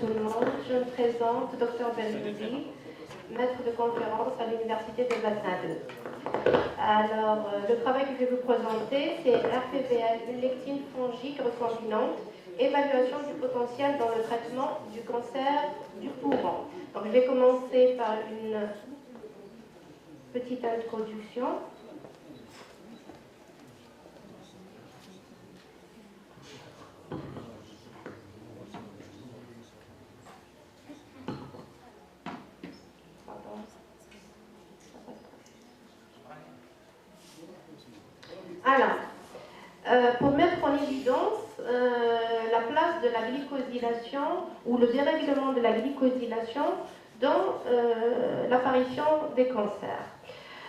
tout le monde. Je me présente, Dr Belmoudi, maître de conférence à l'Université de Wageningen. Alors, le travail que je vais vous présenter, c'est RPPL, une lectine fongique recombinante, évaluation du potentiel dans le traitement du cancer du poumon. Donc, je vais commencer par une petite introduction. Alors, pour mettre en évidence la place de la glycosylation ou le dérèglement de la glycosylation dans l'apparition des cancers.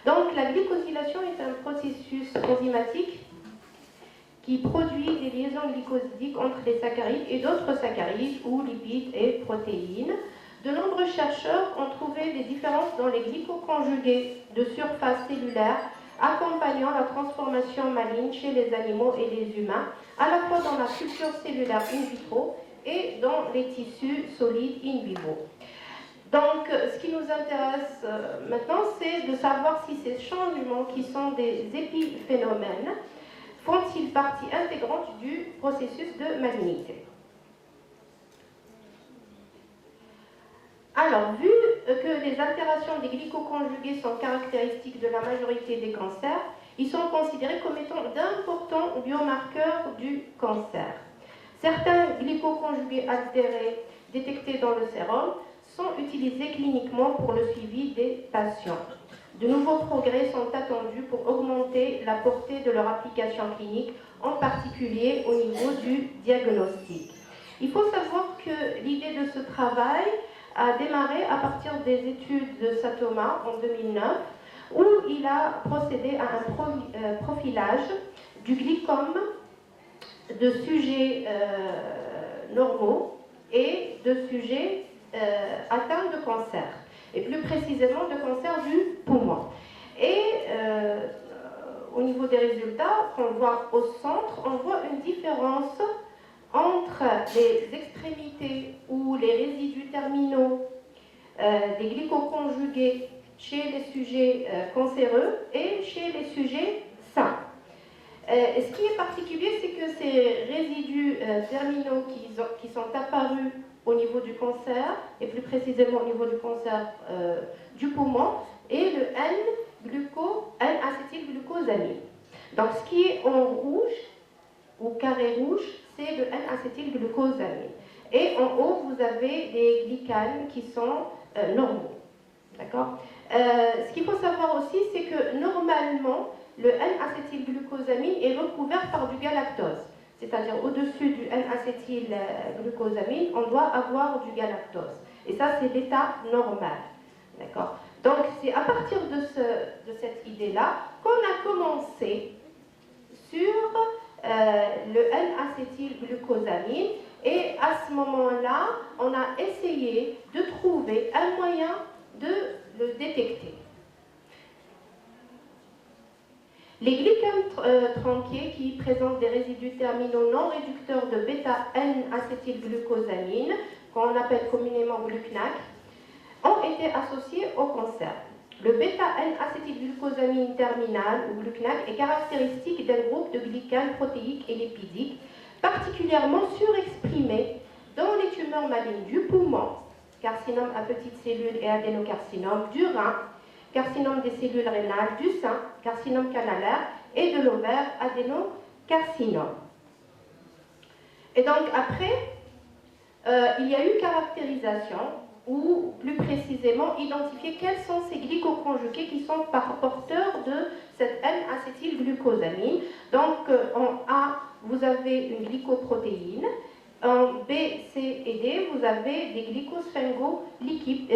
Donc, la glycosylation est un processus enzymatique qui produit des liaisons glycosidiques entre les saccharides et d'autres saccharides ou lipides et protéines. De nombreux chercheurs ont trouvé des différences dans les glycoconjugués de surface cellulaire accompagnant la transformation maligne chez les animaux et les humains, à la fois dans la culture cellulaire in vitro et dans les tissus solides in vivo. Donc, ce qui nous intéresse maintenant, c'est de savoir si ces changements, qui sont des épiphénomènes, font-ils partie intégrante du processus de malignité. Alors, vu que les altérations des glycoconjugués sont caractéristiques de la majorité des cancers, ils sont considérés comme étant d'importants biomarqueurs du cancer. Certains glycoconjugués altérés détectés dans le sérum sont utilisés cliniquement pour le suivi des patients. De nouveaux progrès sont attendus pour augmenter la portée de leur application clinique, en particulier au niveau du diagnostic. Il faut savoir que l'idée de ce travail a démarré à partir des études de Satoma en 2009, où il a procédé à un profilage du glycome de sujets normaux et de sujets atteints de cancer, et plus précisément de cancer du poumon. Et au niveau des résultats qu'on voit au centre, on voit une différence entre les extrémités ou les résidus terminaux des glycoconjugués chez les sujets cancéreux et chez les sujets sains. Ce qui est particulier, c'est que ces résidus terminaux qui sont apparus au niveau du cancer, et plus précisément au niveau du cancer du poumon, est le N-acétylglucosamine. Donc ce qui est en rouge, ou carré rouge, c'est le N-acétylglucosamine. Et en haut, vous avez des glycanes qui sont normaux. D'accord ? Ce qu'il faut savoir aussi, c'est que normalement, le N-acétylglucosamine est recouvert par du galactose. C'est-à-dire, au-dessus du N-acétylglucosamine, on doit avoir du galactose. Et ça, c'est l'état normal. D'accord ? Donc, c'est à partir de cette idée-là qu'on a commencé sur le N-acétylglucosamine, et à ce moment-là, on a essayé de trouver un moyen de le détecter. Les glycanes tronqués qui présentent des résidus terminaux non réducteurs de bêta-N-acétylglucosamine, qu'on appelle communément glucnac, ont été associés au cancer. Le bêta-N-acétylglucosamine terminal ou glucnac est caractéristique d'un groupe de glycanes protéiques et lipidiques particulièrement surexprimés dans les tumeurs malignes du poumon, carcinome à petites cellules et adénocarcinome, du rein, carcinome des cellules rénales, du sein, carcinome canalaire, et de l'ovaire, adénocarcinome. Et donc après, il y a eu caractérisation, ou plus précisément identifier quels sont ces glycoconjugués qui sont porteurs de cette N-acétylglucosamine. Donc en A, vous avez une glycoprotéine. En B, C et D, vous avez des glycosphéngolipides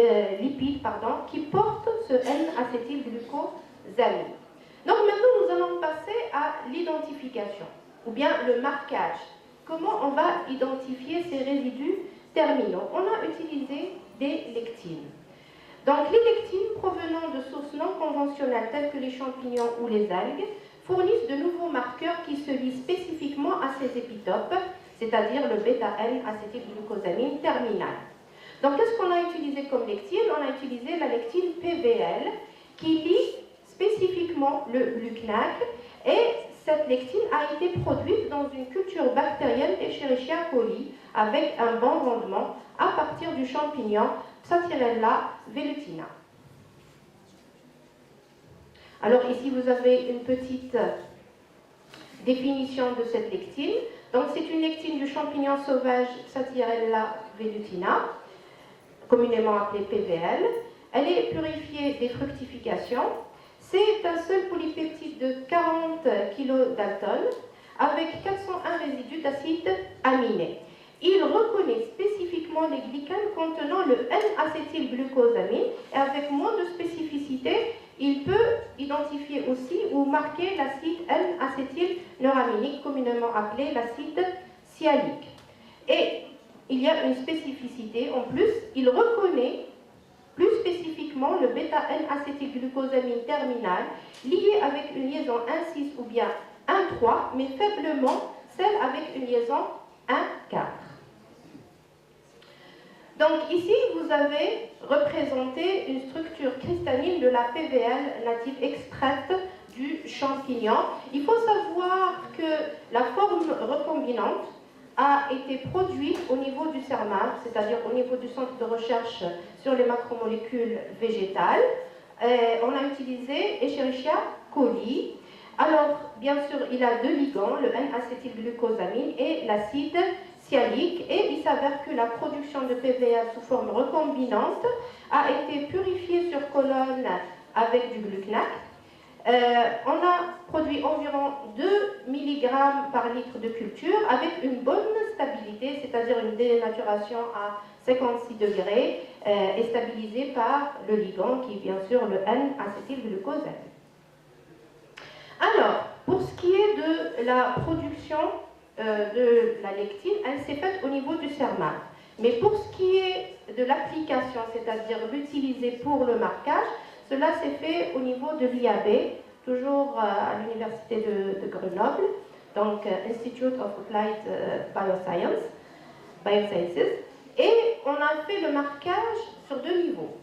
qui portent ce N-acétylglucosamine. Donc maintenant, nous allons passer à l'identification, ou bien le marquage. Comment on va identifier ces résidus terminaux? On a utilisé des lectines. Donc les lectines provenant de sources non conventionnelles telles que les champignons ou les algues fournissent de nouveaux marqueurs qui se lient spécifiquement à ces épitopes c'est-à-dire le bêta-N-acétylglucosamine terminal. Donc, qu'est-ce qu'on a utilisé comme lectine? On a utilisé la lectine PVL qui lie spécifiquement le glucnac, et cette lectine a été produite dans une culture bactérienne Escherichia coli avec un bon rendement à partir du champignon Psathyrella velutina. Alors ici vous avez une petite définition de cette lectine. Donc c'est une lectine du champignon sauvage Psathyrella velutina, communément appelée PVL. Elle est purifiée des fructifications. C'est un seul polypeptide de 40 kDa avec 401 résidus d'acide aminé. Il reconnaît spécifiquement les glycanes contenant le N-acétylglucosamine, et avec moins de spécificité, il peut identifier aussi ou marquer l'acide N-acétylneuraminique, communément appelé l'acide sialique. Et il y a une spécificité en plus, il reconnaît plus spécifiquement le bêta-N-acétylglucosamine terminal lié avec une liaison 1,6 ou bien 1,3, mais faiblement celle avec une liaison 1,4. Donc ici, vous avez représenté une structure cristalline de la PVL native extraite du champignon. Il faut savoir que la forme recombinante a été produite au niveau du CERMAT, c'est-à-dire au niveau du centre de recherche sur les macromolécules végétales. On a utilisé Escherichia coli. Alors, bien sûr, il a deux ligands, le N-acétylglucosamine et l'acide sialique, et il s'avère que la production de PVL sous forme recombinante a été purifiée sur colonne avec du glucnac. On a produit environ 2 mg par litre de culture avec une bonne stabilité, c'est-à-dire une dénaturation à 56 degrés et stabilisée par le ligand qui est bien sûr le N-acétylglucosamine. Alors, pour ce qui est de la production de la lectine, elle s'est faite au niveau du CERMAT. Mais pour ce qui est de l'application, c'est-à-dire l'utiliser pour le marquage, cela s'est fait au niveau de l'IAB, toujours à l'université de Grenoble, donc Institute of Applied Biosciences. Et on a fait le marquage sur deux niveaux.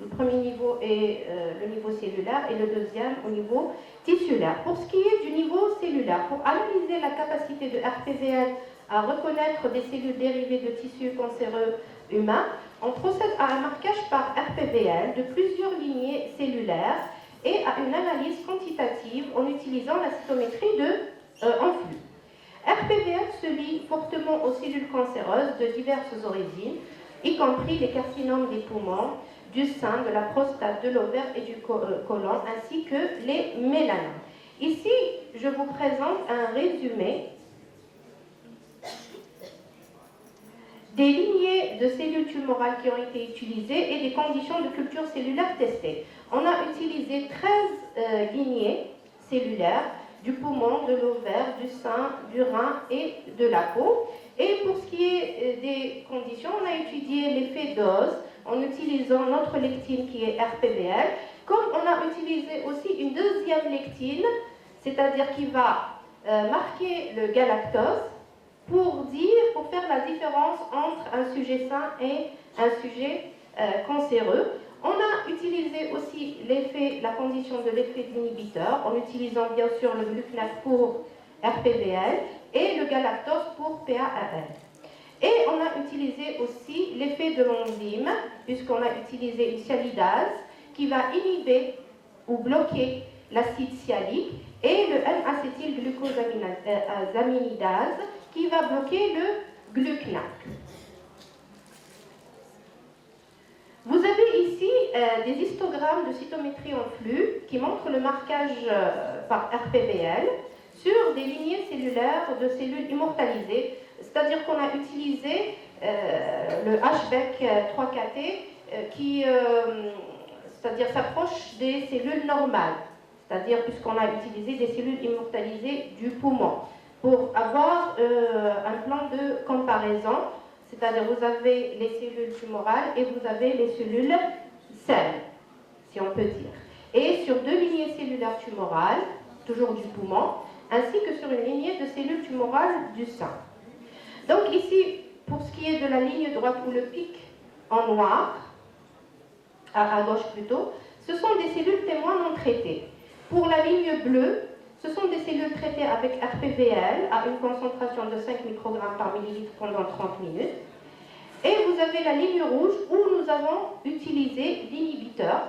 Le premier niveau est le niveau cellulaire et le deuxième au niveau tissulaire. Pour ce qui est du niveau cellulaire, pour analyser la capacité de RPVL à reconnaître des cellules dérivées de tissus cancéreux humains, on procède à un marquage par RPVL de plusieurs lignées cellulaires et à une analyse quantitative en utilisant la cytométrie en flux. RPVL se lie fortement aux cellules cancéreuses de diverses origines, y compris les carcinomes des poumons, du sein, de la prostate, de l'ovaire et du côlon, ainsi que les mélanomes. Ici, je vous présente un résumé des lignées de cellules tumorales qui ont été utilisées et des conditions de culture cellulaire testées. On a utilisé 13 lignées cellulaires du poumon, de l'ovaire, du sein, du rein et de la peau. Et pour ce qui est des conditions, on a étudié l'effet dose en utilisant notre lectine qui est RPVL, comme on a utilisé aussi une deuxième lectine, c'est-à-dire qui va marquer le galactose pour faire la différence entre un sujet sain et un sujet cancéreux. On a utilisé aussi la condition de l'effet de l'inhibiteur en utilisant bien sûr le glucnac pour RPVL et le galactose pour PARL. Et on a utilisé aussi l'effet de l'enzyme, puisqu'on a utilisé une sialidase qui va inhiber ou bloquer l'acide sialique et le N-acétylglucosaminidase qui va bloquer le glucnac. Vous avez ici des histogrammes de cytométrie en flux qui montrent le marquage par RPVL sur des lignées cellulaires de cellules immortalisées, c'est-à-dire qu'on a utilisé le HBEC 3KT qui c'est-à-dire s'approche des cellules normales, c'est-à-dire puisqu'on a utilisé des cellules immortalisées du poumon pour avoir un plan de comparaison, c'est-à-dire vous avez les cellules tumorales et vous avez les cellules saines, si on peut dire. Et sur deux lignées cellulaires tumorales, toujours du poumon, ainsi que sur une lignée de cellules tumorales du sein. Donc ici, pour ce qui est de la ligne droite ou le pic en noir, à gauche plutôt, ce sont des cellules témoins non traitées. Pour la ligne bleue, ce sont des cellules traitées avec RPVL à une concentration de 5 microgrammes par millilitre pendant 30 minutes. Et vous avez la ligne rouge où nous avons utilisé l'inhibiteur,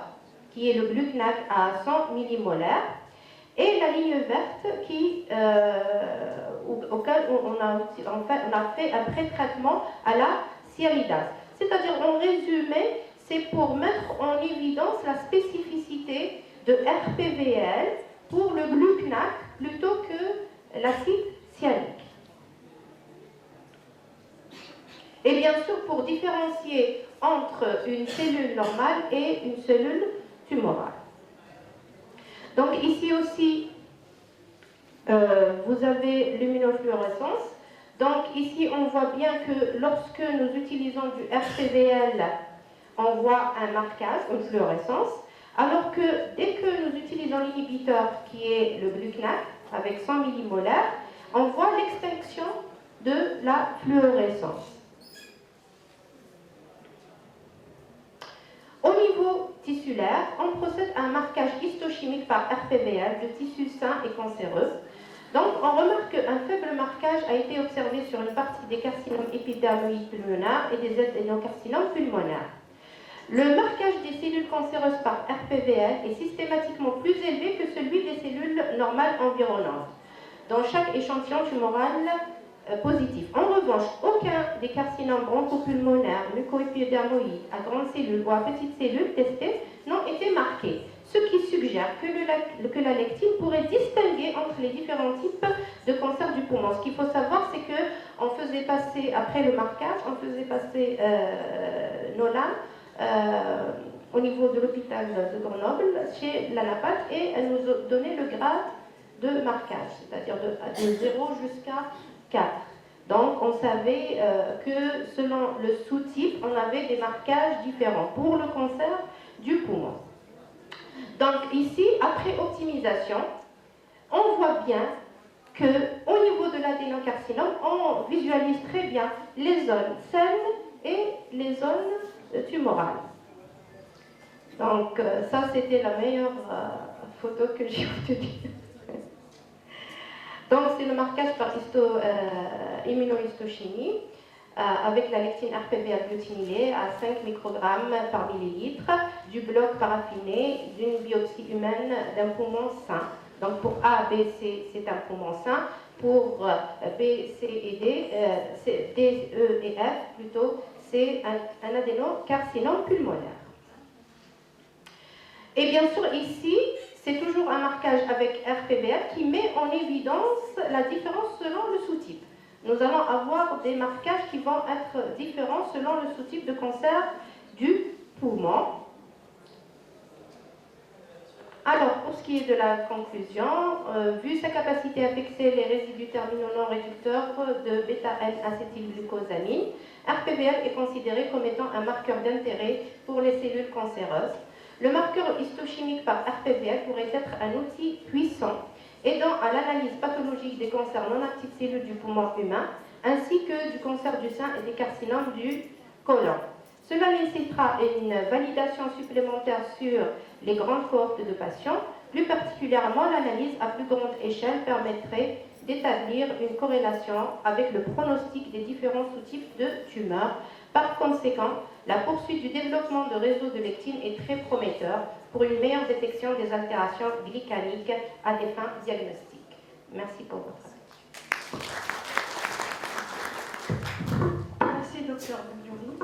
qui est le glucnac à 100 millimolaires, et la ligne verte auquel on a fait un pré-traitement à la cyaridase. C'est-à-dire, en résumé, c'est pour mettre en évidence la spécificité de RPVL pour le glucnac plutôt que l'acide cyanique. Et bien sûr, pour différencier entre une cellule normale et une cellule tumorale. Donc ici aussi, vous avez l'immunofluorescence. Donc ici, on voit bien que lorsque nous utilisons du RPVL, on voit un marquage, une fluorescence, alors que dès que nous utilisons l'inhibiteur qui est le glucnac avec 100 millimolaires, on voit l'extinction de la fluorescence. Au niveau tissulaire, on procède à un marquage histochimique par RPVL de tissus sains et cancéreux. Donc, on remarque qu'un faible marquage a été observé sur une partie des carcinomes épidermoïdes pulmonaires et des adénocarcinomes pulmonaires. Le marquage des cellules cancéreuses par RPVL est systématiquement plus élevé que celui des cellules normales environnantes dans chaque échantillon tumoral positif. En revanche, aucun des carcinomes bronchopulmonaires, mucoépidermoïdes, à grandes cellules ou à petites cellules testées n'ont été marqués, ce qui suggère que la lectine pourrait distinguer entre les différents types de cancer du poumon. Ce qu'il faut savoir, c'est qu'on faisait passer, après le marquage, on faisait passer nos lames au niveau de l'hôpital de Grenoble, chez l'ANAPAT, et elle nous donnait le grade de marquage, c'est-à-dire de 0 jusqu'à 4. Donc, on savait que selon le sous-type, on avait des marquages différents pour le cancer du poumon. Donc, ici, après optimisation, on voit bien qu'au niveau de l'adénocarcinome, on visualise très bien les zones saines et les zones tumorales. Donc, ça, c'était la meilleure photo que j'ai obtenue. Donc, c'est le marquage par immunohistochimie avec la lectine RPVL glutinylée à 5 microgrammes par millilitre, du bloc paraffiné d'une biopsie humaine d'un poumon sain. Donc, pour A, B, C, c'est un poumon sain. Pour B, C et D, D, E et F, plutôt, c'est un adénocarcinome pulmonaire. Et bien sûr, ici, c'est toujours un marquage avec RPVL qui met en évidence la différence selon le sous-type. Nous allons avoir des marquages qui vont être différents selon le sous-type de cancer du poumon. Alors, pour ce qui est de la conclusion, vu sa capacité à fixer les résidus terminaux non réducteurs de bêta-N-acétylglucosamine, RPVL est considéré comme étant un marqueur d'intérêt pour les cellules cancéreuses. Le marqueur histochimique par RPVL pourrait être un outil puissant aidant à l'analyse pathologique des cancers non actifs cellules du poumon humain, ainsi que du cancer du sein et des carcinomes du côlon. Cela nécessitera une validation supplémentaire sur les grandes cohortes de patients. Plus particulièrement, l'analyse à plus grande échelle permettrait d'établir une corrélation avec le pronostic des différents sous-types de tumeurs. Par conséquent, la poursuite du développement de réseaux de lectine est très prometteur pour une meilleure détection des altérations glycamiques à des fins diagnostiques. Merci pour votre attention. Merci, docteur Benjouli.